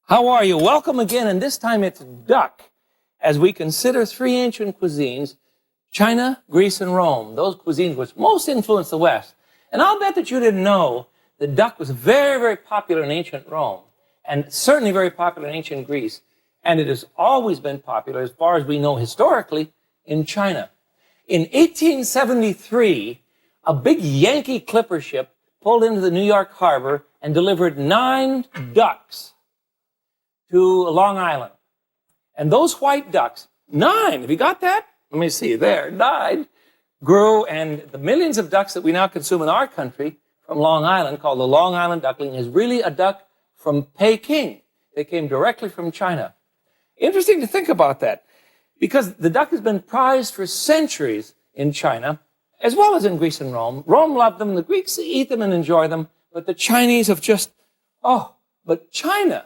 How are you? Welcome again, and this time it's duck, as we consider three ancient cuisines, China, Greece, and Rome, those cuisines which most influenced the West. And I'll bet that you didn't know that duck was very, very popular in ancient Rome, and certainly very popular in ancient Greece, and it has always been popular, as far as we know historically, in China. In 1873, a big Yankee clipper ship pulled into the New York harbor and delivered 9 ducks to Long Island. And those white ducks, 9, have you got that? Let me see, there, 9, grew, and the millions of ducks that we now consume in our country from Long Island, called the Long Island duckling, is really a duck from Peking. They came directly from China. Interesting to think about that, because the duck has been prized for centuries in China, as well as in Greece and Rome. Rome loved them, the Greeks eat them and enjoy them, but the Chinese have just, but China,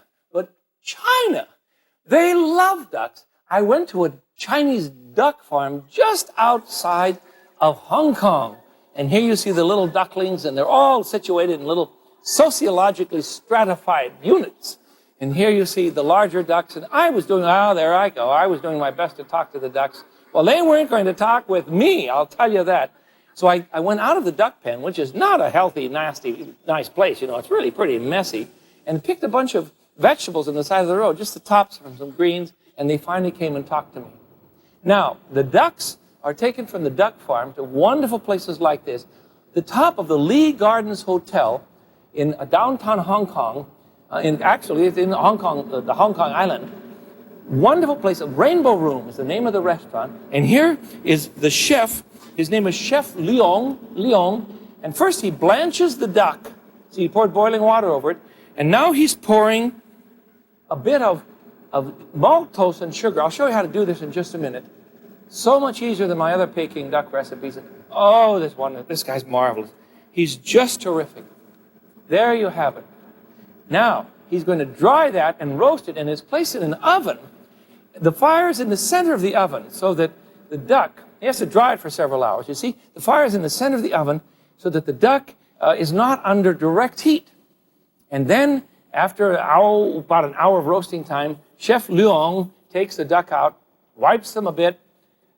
they love ducks. I went to a Chinese duck farm just outside of Hong Kong. And here you see the little ducklings, and they're all situated in little sociologically stratified units. And here you see the larger ducks, and I was doing, there I go. I was doing my best to talk to the ducks. Well, they weren't going to talk with me, I'll tell you that. So I went out of the duck pen, which is not a healthy, nasty, nice place. You know, it's really pretty messy, and picked a bunch of vegetables on the side of the road, just the tops from some greens, and they finally came and talked to me. Now, the ducks are taken from the duck farm to wonderful places like this. The top of the Lee Gardens Hotel in downtown Hong Kong, it's in Hong Kong, the Hong Kong Island. Wonderful place. Rainbow Room is the name of the restaurant. And here is the chef. His name is Chef Leong. And first he blanches the duck. So he poured boiling water over it. And now he's pouring a bit of maltose and sugar. I'll show you how to do this in just a minute. So much easier than my other Peking duck recipes. Oh, this guy's marvelous. He's just terrific. There you have it. Now, he's going to dry that and roast it, and it's placed in an oven. The fire is in the center of the oven, so that the duck, he has to dry it for several hours. You see, the fire is in the center of the oven so that the duck is not under direct heat. And then, after about an hour of roasting time, Chef Leong takes the duck out, wipes them a bit,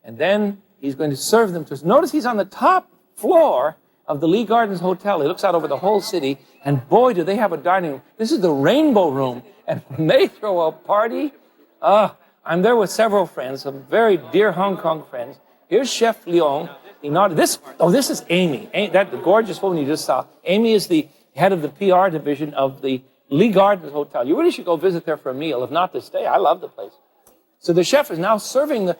and then he's going to serve them to us. Notice he's on the top floor of the Lee Gardens Hotel. He looks out over the whole city, and boy, do they have a dining room. This is the Rainbow Room, and when they throw a party, I'm there with several friends, some very dear Hong Kong friends. Here's Chef Leong. He nodded. This is Amy. That the gorgeous woman you just saw. Amy is the head of the PR division of the Lee Gardens Hotel. You really should go visit there for a meal, if not to stay. I love the place. So the chef is now serving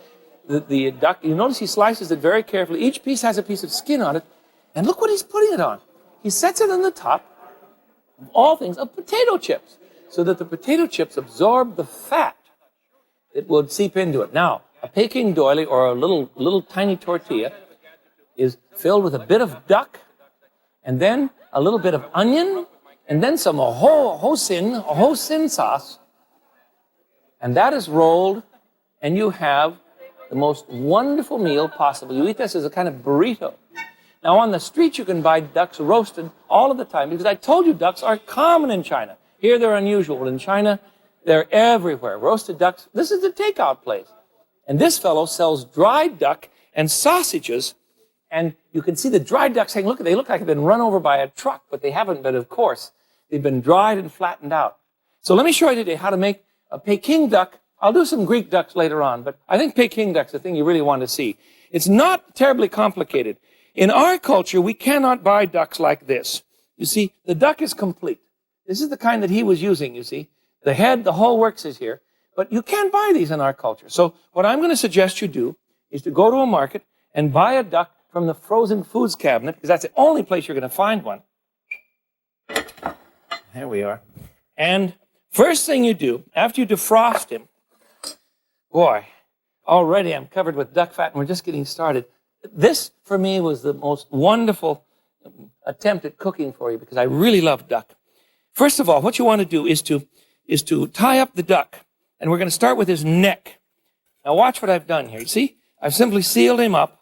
the duck. You notice he slices it very carefully. Each piece has a piece of skin on it. And look what he's putting it on. He sets it on the top, of all things, of potato chips, so that the potato chips absorb the fat that would seep into it. Now, a Peking doily, or a little tiny tortilla, is filled with a bit of duck, and then a little bit of onion, and then some hoisin sauce, and that is rolled, and you have the most wonderful meal possible. You eat this as a kind of burrito. Now, on the street, you can buy ducks roasted all of the time, because I told you ducks are common in China. Here, they're unusual, but in China, they're everywhere. Roasted ducks. This is the takeout place. And this fellow sells dried duck and sausages, and you can see the dried ducks saying, look, they look like they've been run over by a truck, but they haven't been, of course. They've been dried and flattened out. So let me show you today how to make a Peking duck. I'll do some Greek ducks later on, but I think Peking duck's the thing you really want to see. It's not terribly complicated. In our culture, we cannot buy ducks like this. You see, the duck is complete. This is the kind that he was using, you see. The head, the whole works is here. But you can't buy these in our culture. So what I'm going to suggest you do is to go to a market and buy a duck from the frozen foods cabinet, because that's the only place you're going to find one. There we are. And first thing you do, after you defrost him, boy, already I'm covered with duck fat, and we're just getting started. This, for me, was the most wonderful attempt at cooking for you, because I really love duck. First of all, what you want to do is to tie up the duck, and we're going to start with his neck. Now watch what I've done here. You see, I've simply sealed him up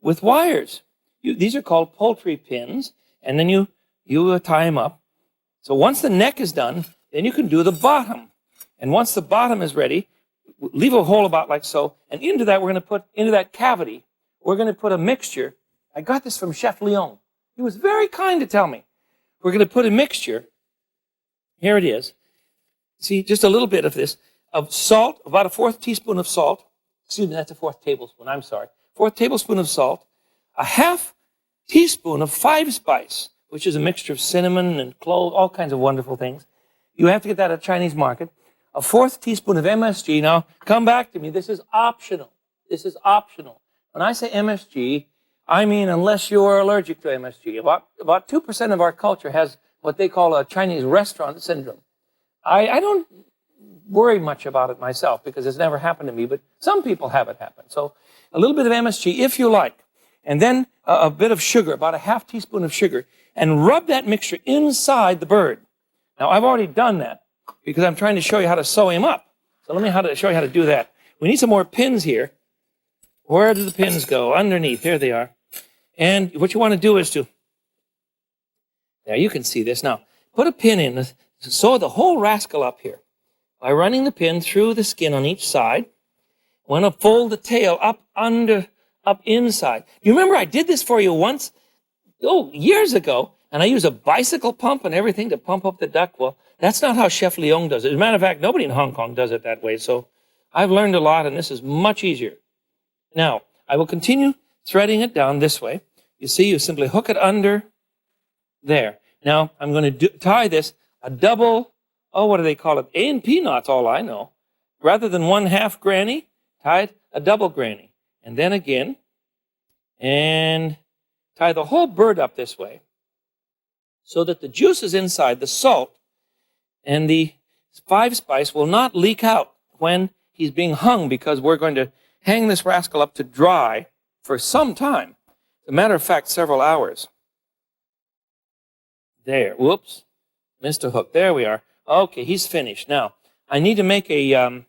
with wires. These are called poultry pins, and then you tie him up. So once the neck is done, then you can do the bottom. And once the bottom is ready, leave a hole about like so. And into that, we're going to put, into that cavity, we're going to put a mixture. I got this from Chef Leon. He was very kind to tell me. We're going to put a mixture. Here it is. See, just a little bit of this, of salt, about a 1/4 teaspoon of salt. Excuse me, that's a 1/4 tablespoon. I'm sorry. 1/4 tablespoon of salt. A 1/2 teaspoon of 5 spice, which is a mixture of cinnamon and clove, all kinds of wonderful things. You have to get that at a Chinese market. A 1/4 teaspoon of MSG. Now, come back to me. This is optional. This is optional. When I say MSG, I mean unless you are allergic to MSG. About 2% of our culture has what they call a Chinese restaurant syndrome. I don't worry much about it myself because it's never happened to me, but some people have it happen. So a little bit of MSG if you like. And then a bit of sugar, about a 1/2 teaspoon of sugar, and rub that mixture inside the bird. Now, I've already done that because I'm trying to show you how to sew him up. So let me show you how to do that. We need some more pins here. Where do the pins go? Underneath. Here they are. And what you want to do is to, there, you can see this. Now, put a pin in, sew the whole rascal up here by running the pin through the skin on each side. Want to fold the tail up inside. You remember I did this for you once, years ago, and I used a bicycle pump and everything to pump up the duck. Well, that's not how Chef Leon does it. As a matter of fact, nobody in Hong Kong does it that way. So I've learned a lot, and this is much easier. Now, I will continue threading it down this way. You see, you simply hook it under there. Now, I'm going to tie this a double, what do they call it? A&P knot's all I know. Rather than 1/2 granny, tie it a double granny. And then again, and tie the whole bird up this way so that the juices inside, the salt and the 5 spice will not leak out when he's being hung, because we're going to hang this rascal up to dry for some time. As a matter of fact, several hours. There. Whoops. Missed a hook. There we are. Okay, he's finished. Now, I need to make a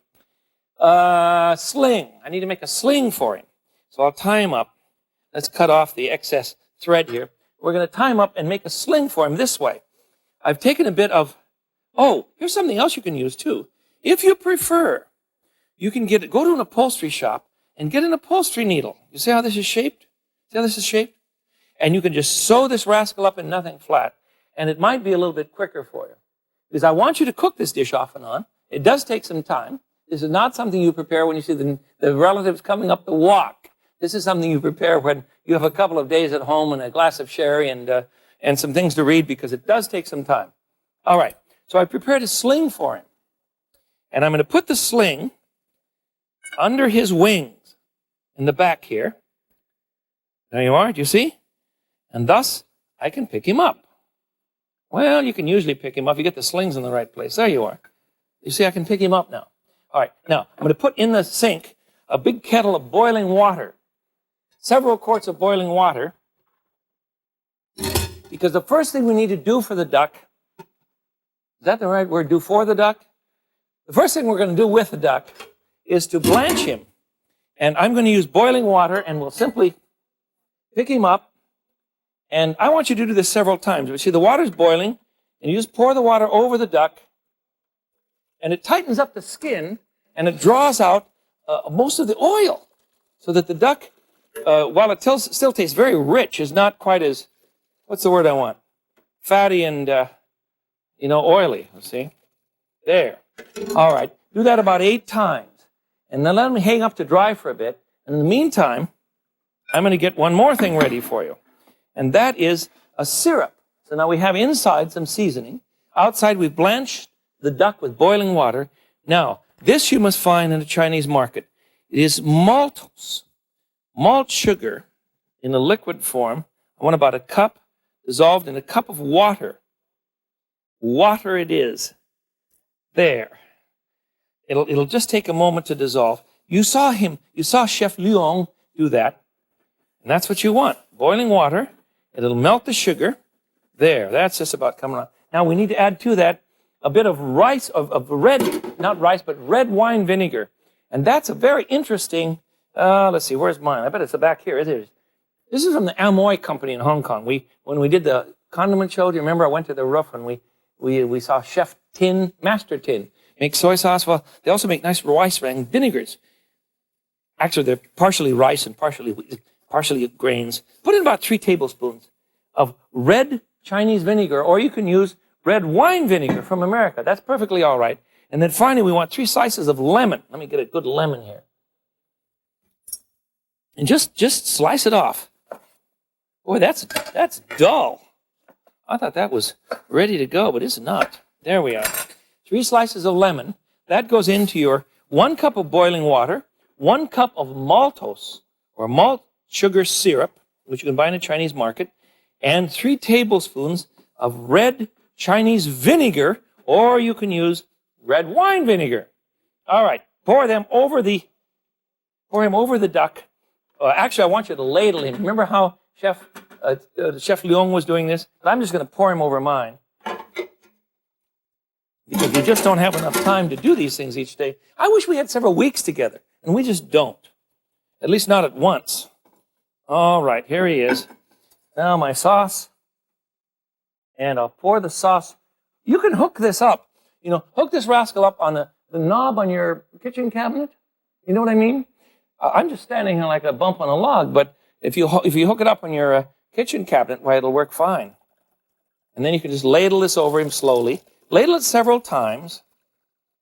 sling. I need to make a sling for him. So I'll tie him up. Let's cut off the excess thread here. We're going to tie him up and make a sling for him this way. I've taken a bit of, here's something else you can use too. If you prefer, you can go to an upholstery shop and get an upholstery needle. You see how this is shaped? See how this is shaped? And you can just sew this rascal up in nothing flat. And it might be a little bit quicker for you. Because I want you to cook this dish off and on. It does take some time. This is not something you prepare when you see the relatives coming up the walk. This is something you prepare when you have a couple of days at home and a glass of sherry and some things to read, because it does take some time. All right. So I prepared a sling for him. And I'm going to put the sling under his wings in the back here. There you are. Do you see? And thus, I can pick him up. Well, you can usually pick him up if you get the slings in the right place. There you are. You see, I can pick him up now. All right. Now, I'm going to put in the sink a big kettle of boiling water. Several quarts of boiling water. Because the first thing we need to do for the duck, is that the right word, do for the duck? The first thing we're going to do with the duck is to blanch him. And I'm going to use boiling water, and we'll simply pick him up. And I want you to do this several times. You see, the water's boiling, and you just pour the water over the duck, and it tightens up the skin, and it draws out most of the oil, so that the duck, while it still tastes very rich, is not quite as, what's the word I want? Fatty and, oily, you see? There. All right. Do that about 8 times. And then let them hang up to dry for a bit. And in the meantime, I'm going to get one more thing ready for you. And that is a syrup. So now we have inside some seasoning. Outside we've blanched the duck with boiling water. Now, this you must find in the Chinese market. It is maltose, malt sugar in a liquid form. I want about a cup dissolved in a cup of water. Water it is. There. It'll just take a moment to dissolve. You saw Chef Leon do that. And that's what you want. Boiling water. It'll melt the sugar. There. That's just about coming on. Now we need to add to that a bit of rice, of red, not rice, but red wine vinegar. And that's a very interesting, let's see, where's mine? I bet it's back here. It is. This is from the Amoy company in Hong Kong. When we did the condiment show, do you remember I went to the roof and we saw Chef Tin, Master Tin. Make soy sauce. Well, they also make nice rice and vinegars. Actually, they're partially rice and partially grains. Put in about 3 tablespoons of red Chinese vinegar, or you can use red wine vinegar from America. That's perfectly all right. And then finally, we want 3 slices of lemon. Let me get a good lemon here. And just slice it off. Boy, that's dull. I thought that was ready to go, but it's not. There we are. 3 slices of lemon. That goes into your 1 cup of boiling water, 1 cup of maltose, or malt sugar syrup, which you can buy in a Chinese market, and 3 tablespoons of red Chinese vinegar, or you can use red wine vinegar. All right, pour him over the duck. Actually, I want you to ladle him. Remember how Chef Leung was doing this? But I'm just going to pour him over mine. Because you just don't have enough time to do these things each day. I wish we had several weeks together, and we just don't. At least not at once. All right, here he is. Now my sauce. And I'll pour the sauce. You can hook this up. You know, hook this rascal up on the knob on your kitchen cabinet. You know what I mean? I'm just standing here like a bump on a log, but if you hook it up on your kitchen cabinet, why, it'll work fine. And then you can just ladle this over him slowly. Ladle it several times.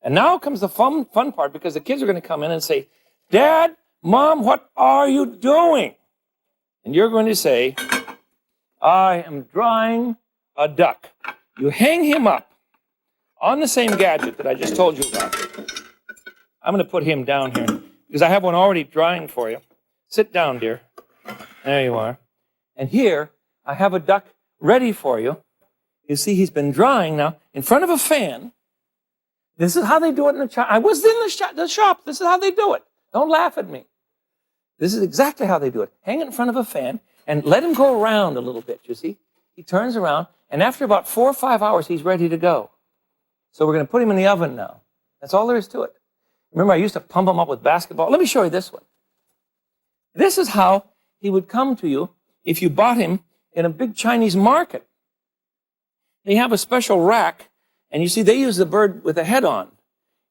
And now comes the fun part, because the kids are going to come in and say, Dad, Mom, what are you doing? And you're going to say, I am drying a duck. You hang him up on the same gadget that I just told you about. I'm going to put him down here, because I have one already drying for you. Sit down, dear. There you are. And here, I have a duck ready for you. You see, he's been drying now in front of a fan. This is how they do it in the shop. I was in the shop. This is how they do it. Don't laugh at me. This is exactly how they do it. Hang it in front of a fan and let him go around a little bit, you see. He turns around, and after about 4 or 5 hours, he's ready to go. So we're going to put him in the oven now. That's all there is to it. Remember, I used to pump him up with basketball. Let me show you this one. This is how he would come to you if you bought him in a big Chinese market. They have a special rack, and you see, they use the bird with a head on.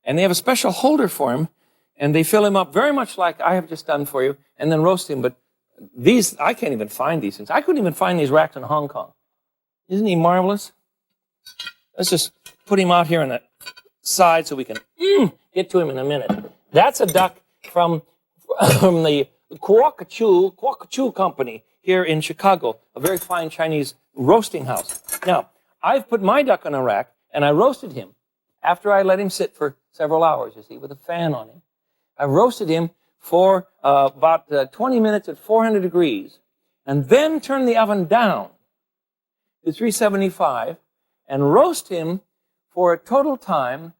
And they have a special holder for him, and they fill him up very much like I have just done for you, and then roast him. But these, I can't even find these things. I couldn't even find these racks in Hong Kong. Isn't he marvelous? Let's just put him out here on the side so we can get to him in a minute. That's a duck from the Kwok Company here in Chicago, a very fine Chinese roasting house. Now, I've put my duck on a rack, and I roasted him after I let him sit for several hours, you see, with a fan on him. I roasted him for about 20 minutes at 400 degrees, and then turned the oven down to 375 and roast him for a total time,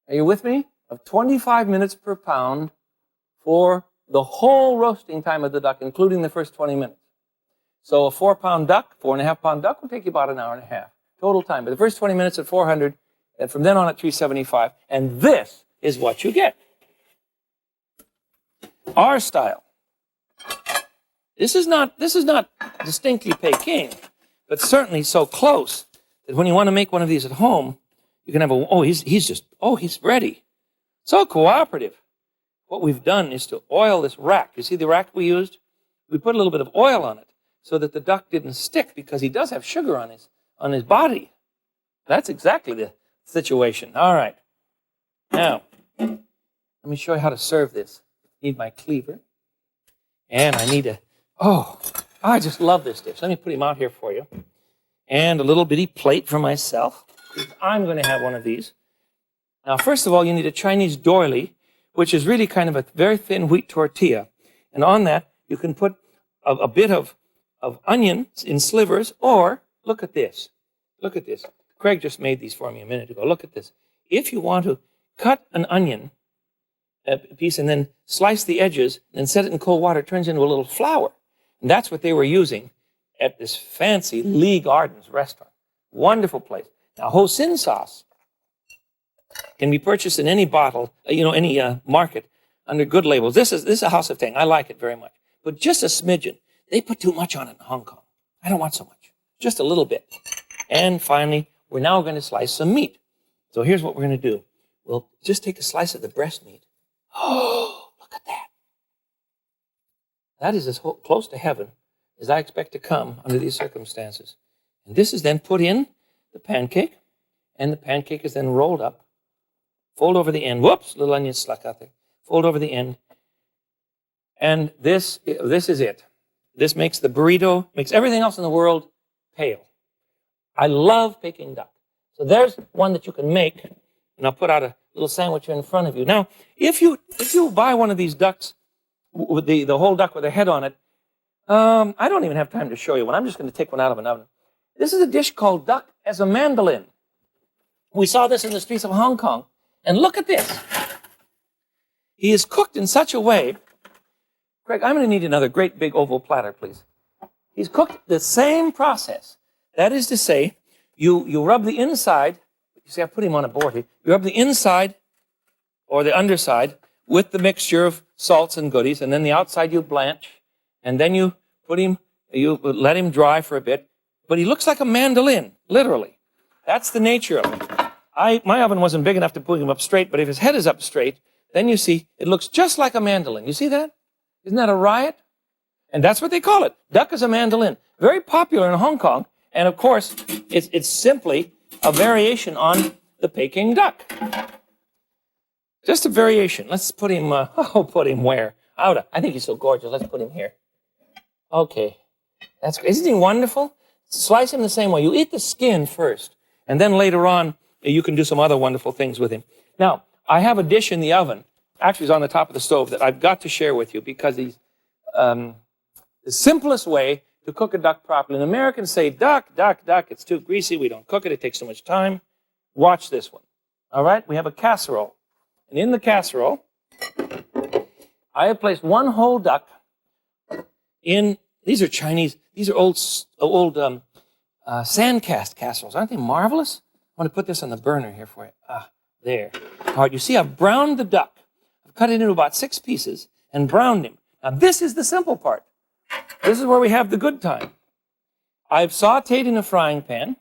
are you with me, of 25 minutes per pound for the whole roasting time of the duck, including the first 20 minutes. So a 4-pound duck, 4.5-pound duck will take you about an hour and a half total time. But the first 20 minutes at 400, and from then on at 375, and this is what you get. Our style. This is not distinctly Peking, but certainly so close that when you want to make one of these at home, you can have he's ready. So cooperative. What we've done is to oil this rack. You see the rack we used? We put a little bit of oil on it so that the duck didn't stick, because he does have sugar on his body. That's exactly the situation. All right. Now, let me show you how to serve this. I need my cleaver. And I need I just love this dish. Let me put him out here for you. And a little bitty plate for myself. I'm going to have one of these. Now, first of all, you need a Chinese doily, which is really kind of a very thin wheat tortilla. And on that, you can put a bit of onions in slivers, or look at this. Look at this. Craig just made these for me a minute ago. Look at this. If you want to cut an onion a piece and then slice the edges and set it in cold water, it turns into a little flour. And that's what they were using at this fancy Lee Gardens restaurant. Wonderful place. Now, hoisin sauce can be purchased in any bottle, any market under good labels. This is a House of Tang. I like it very much. But just a smidgen. They put too much on it in Hong Kong. I don't want so much. Just a little bit. And finally, we're now going to slice some meat. So here's what we're going to do. We'll just take a slice of the breast meat. Oh, look at that. That is as close to heaven as I expect to come under these circumstances. And this is then put in the pancake, and the pancake is then rolled up, fold over the end. Whoops, little onion stuck out there. Fold over the end. And this is it. This makes the burrito, makes everything else in the world pale. I love Peking duck. So there's one that you can make, and I'll put out a little sandwich in front of you. Now, if you buy one of these ducks, with the whole duck with a head on it, I don't even have time to show you one. I'm just going to take one out of an oven. This is a dish called duck as a mandolin. We saw this in the streets of Hong Kong. And look at this. He is cooked in such a way. Greg, I'm going to need another great big oval platter, please. He's cooked the same process. That is to say, you rub the inside. You see, I put him on a board here. You rub the inside or the underside with the mixture of salts and goodies, and then the outside you blanch, and then you let him dry for a bit. But he looks like a mandolin, literally. That's the nature of it. My oven wasn't big enough to put him up straight, but if his head is up straight, then you see it looks just like a mandolin. You see that? Isn't that a riot? And that's what they call it. Duck as a mandolin. Very popular in Hong Kong. And of course, it's simply a variation on the Peking duck. Just a variation. Let's put him, put him where? Out. I think he's so gorgeous. Let's put him here. Okay. Isn't he wonderful? Slice him the same way. You eat the skin first. And then later on, you can do some other wonderful things with him. Now, I have a dish in the oven. Actually, it's on the top of the stove that I've got to share with you because he's the simplest way to cook a duck properly. And Americans say, duck, it's too greasy, we don't cook it, it takes too much time. Watch this one. All right, we have a casserole. And in the casserole, I have placed one whole duck in, these are Chinese, these are old sand cast casseroles. Aren't they marvelous? I want to put this on the burner here for you. There. All right, you see I've browned the duck. I've cut it into about 6 pieces and browned him. Now this is the simple part. This is where we have the good time. I've sauteed in a frying pan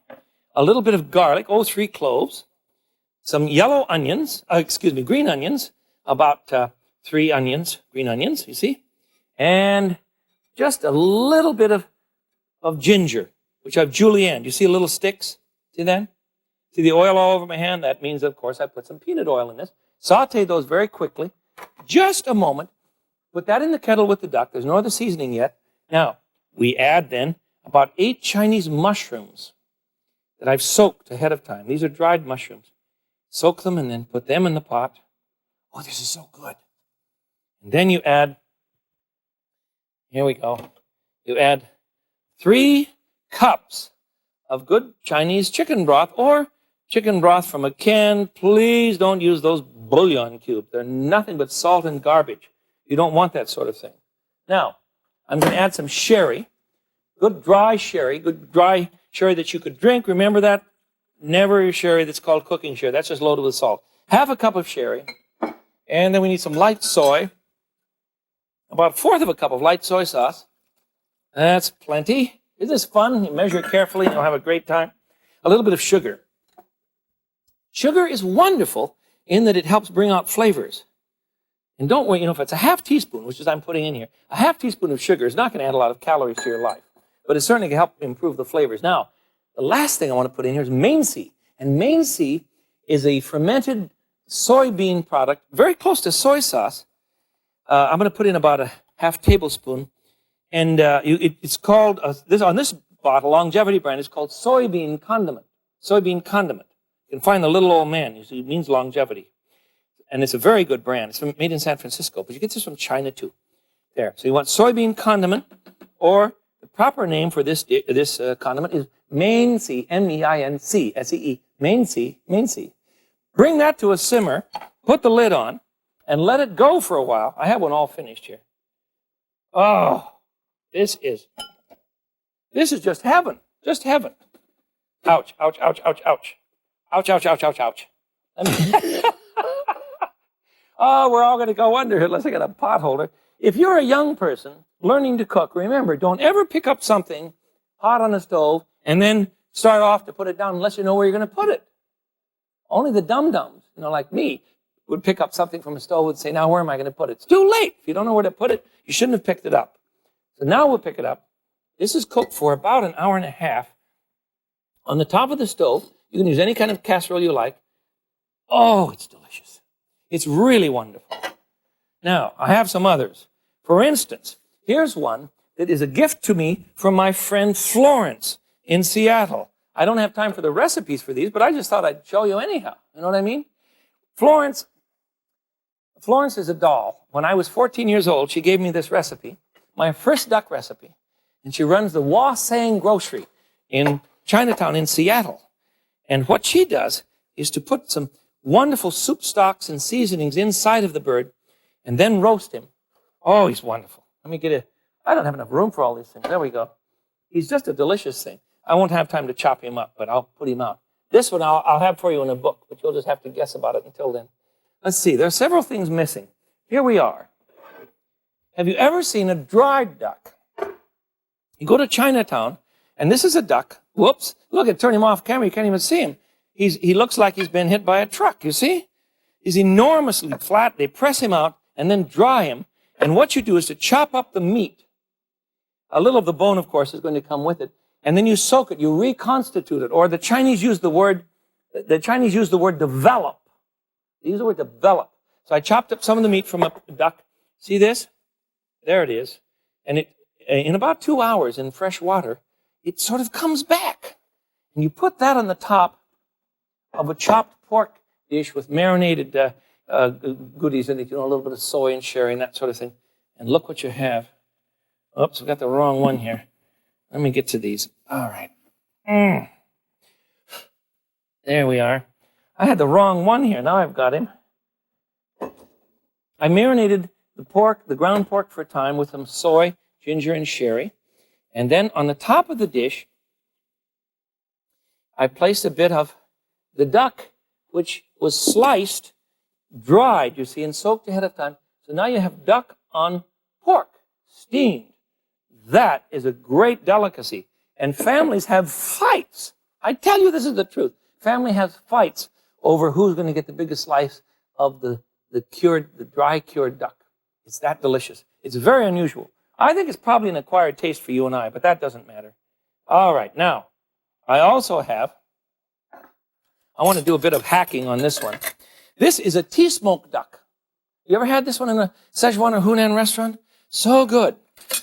a little bit of garlic, 3 cloves, some yellow onions, green onions, about 3 onions, green onions, you see, and just a little bit of ginger, which I've julienned. You see little sticks? See that? See the oil all over my hand? That means, of course, I put some peanut oil in this. Saute those very quickly. Just a moment. Put that in the kettle with the duck. There's no other seasoning yet. Now, we add then about 8 Chinese mushrooms that I've soaked ahead of time. These are dried mushrooms. Soak them and then put them in the pot. Oh, this is so good. And then you add, here we go, you add 3 cups of good Chinese chicken broth or chicken broth from a can. Please don't use those bouillon cubes. They're nothing but salt and garbage. You don't want that sort of thing. Now, I'm going to add some sherry, good dry sherry that you could drink. Remember that? Never sherry that's called cooking sherry. That's just loaded with salt. Half a cup of sherry. And then we need some light soy. About 1/4 of a cup of light soy sauce. That's plenty. Isn't this fun? You measure it carefully and you'll have a great time. A little bit of sugar. Sugar is wonderful in that it helps bring out flavors. And don't worry, if it's a half teaspoon, which is I'm putting in here, a half teaspoon of sugar is not going to add a lot of calories to your life. But it certainly can help improve the flavors. Now, the last thing I want to put in here is mainsi. And mainsi is a fermented soybean product, very close to soy sauce. I'm going to put in about a half tablespoon. And it's called, on this bottle, Longevity brand, it's called soybean condiment. Soybean condiment. You can find the little old man. You see, it means longevity. And it's a very good brand. It's made in San Francisco, but you get this from China too. There. So you want soybean condiment, or the proper name for this condiment is mainsi, M-E-I-N-C, S-E-E, mainsi. Bring that to a simmer, put the lid on, and let it go for a while. I have one all finished here. Oh, this is just heaven, just heaven. Ouch, ouch, ouch, ouch, ouch. Ouch, ouch, ouch, ouch, ouch. Oh, we're all going to go under here unless I get a pot holder. If you're a young person learning to cook, remember, don't ever pick up something hot on the stove and then start off to put it down unless you know where you're going to put it. Only the dum-dums, like me, would pick up something from a stove and say, now where am I going to put it? It's too late. If you don't know where to put it, you shouldn't have picked it up. So now we'll pick it up. This is cooked for about an hour and a half on the top of the stove. You can use any kind of casserole you like. Oh, it's delicious. It's really wonderful. Now, I have some others. For instance, here's one that is a gift to me from my friend Florence in Seattle. I don't have time for the recipes for these, but I just thought I'd show you anyhow. You know what I mean? Florence is a doll. When I was 14 years old, she gave me this recipe, my first duck recipe. And she runs the Wasang Grocery in Chinatown in Seattle. And what she does is to put some wonderful soup stocks and seasonings inside of the bird and then roast him. Oh, he's wonderful. Let me get it. I don't have enough room for all these things. There we go. He's just a delicious thing. I won't have time to chop him up, but I'll put him out. This one I'll have for you in a book, but you'll just have to guess about it until then. Let's see. There are several things missing. Here we are. Have you ever seen a dried duck? You go to Chinatown, and this is a duck. Whoops. Look, it turned him off camera. You can't even see him. He looks like he's been hit by a truck, you see? He's enormously flat. They press him out and then dry him. And what you do is to chop up the meat. A little of the bone, of course, is going to come with it. And then you soak it. You reconstitute it. Or the Chinese use the word develop. They use the word develop. So I chopped up some of the meat from a duck. See this? There it is. And in about 2 hours in fresh water, it sort of comes back. And you put that on the top of a chopped pork dish with marinated goodies in it, a little bit of soy and sherry and that sort of thing. And look what you have. Oops, I've got the wrong one here. Let me get to these. All right. There we are. I had the wrong one here. Now I've got him. I marinated the ground pork for a time with some soy, ginger, and sherry. And then on the top of the dish, I placed a bit of the duck, which was sliced, dried, you see, and soaked ahead of time. So now you have duck on pork, steamed. That is a great delicacy. And families have fights. I tell you, this is the truth. Family has fights over who's going to get the biggest slice of the dry cured duck. It's that delicious. It's very unusual. I think it's probably an acquired taste for you and I, but that doesn't matter. All right, now, I want to do a bit of hacking on this one. This is a tea-smoked duck. You ever had this one in a Szechuan or Hunan restaurant? So good.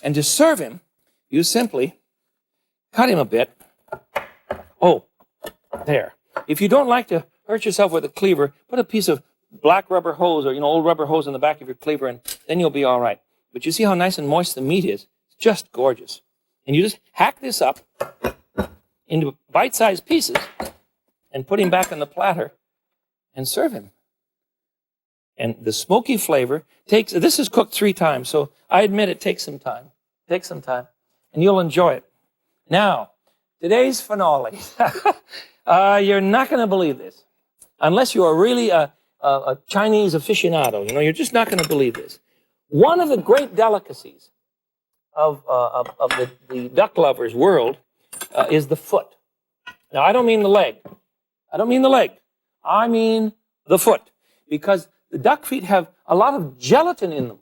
And to serve him, you simply cut him a bit. Oh, there. If you don't like to hurt yourself with a cleaver, put a piece of black rubber hose or, old rubber hose in the back of your cleaver, and then you'll be all right. But you see how nice and moist the meat is? It's just gorgeous. And you just hack this up into bite-sized pieces and put him back on the platter and serve him. And the smoky flavor this is cooked 3 times, so I admit it takes some time. And you'll enjoy it. Now, today's finale. You're not going to believe this. Unless you are really a Chinese aficionado, you're just not going to believe this. One of the great delicacies of the duck lovers' world is the foot. Now, I don't mean the leg. I mean the foot. Because the duck feet have a lot of gelatin in them.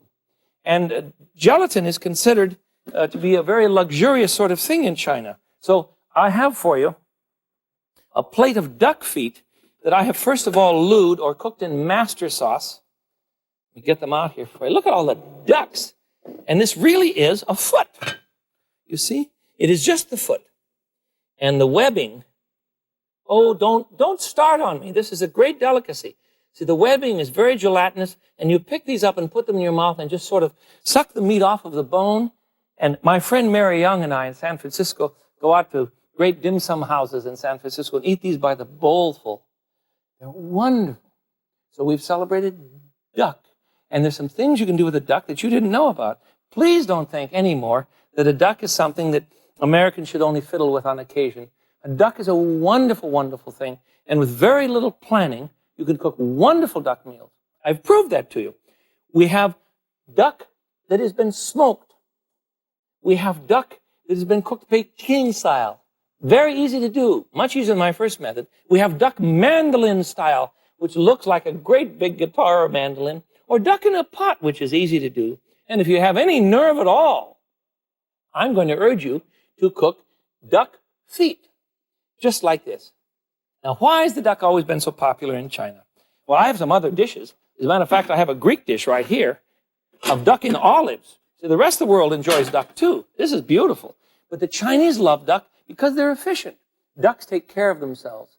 And gelatin is considered to be a very luxurious sort of thing in China. So I have for you a plate of duck feet that I have first of all lewed or cooked in master sauce. Let me get them out here for you. Look at all the ducks. And this really is a foot. You see? It is just the foot. And the webbing, don't start on me. This is a great delicacy. See, the webbing is very gelatinous, and you pick these up and put them in your mouth and just sort of suck the meat off of the bone. And my friend Mary Young and I in San Francisco go out to great dim sum houses in San Francisco and eat these by the bowlful. They're wonderful. So we've celebrated duck. And there's some things you can do with a duck that you didn't know about. Please don't think anymore that a duck is something that Americans should only fiddle with on occasion. A duck is a wonderful, wonderful thing. And with very little planning, you can cook wonderful duck meals. I've proved that to you. We have duck that has been smoked. We have duck that has been cooked Peking style. Very easy to do, much easier than my first method. We have duck mandolin style, which looks like a great big guitar or mandolin, or duck in a pot, which is easy to do. And if you have any nerve at all, I'm going to urge you to cook duck feet, just like this. Now, why has the duck always been so popular in China? Well, I have some other dishes. As a matter of fact, I have a Greek dish right here of duck in olives. So the rest of the world enjoys duck too. This is beautiful. But the Chinese love duck because they're efficient. Ducks take care of themselves,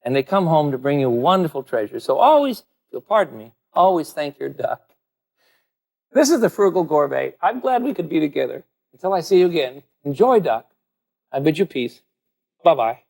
and they come home to bring you wonderful treasures. So always, if you'll pardon me, always thank your duck. This is the Frugal Gourmet. I'm glad we could be together. Until I see you again, enjoy duck. I bid you peace. Bye-bye.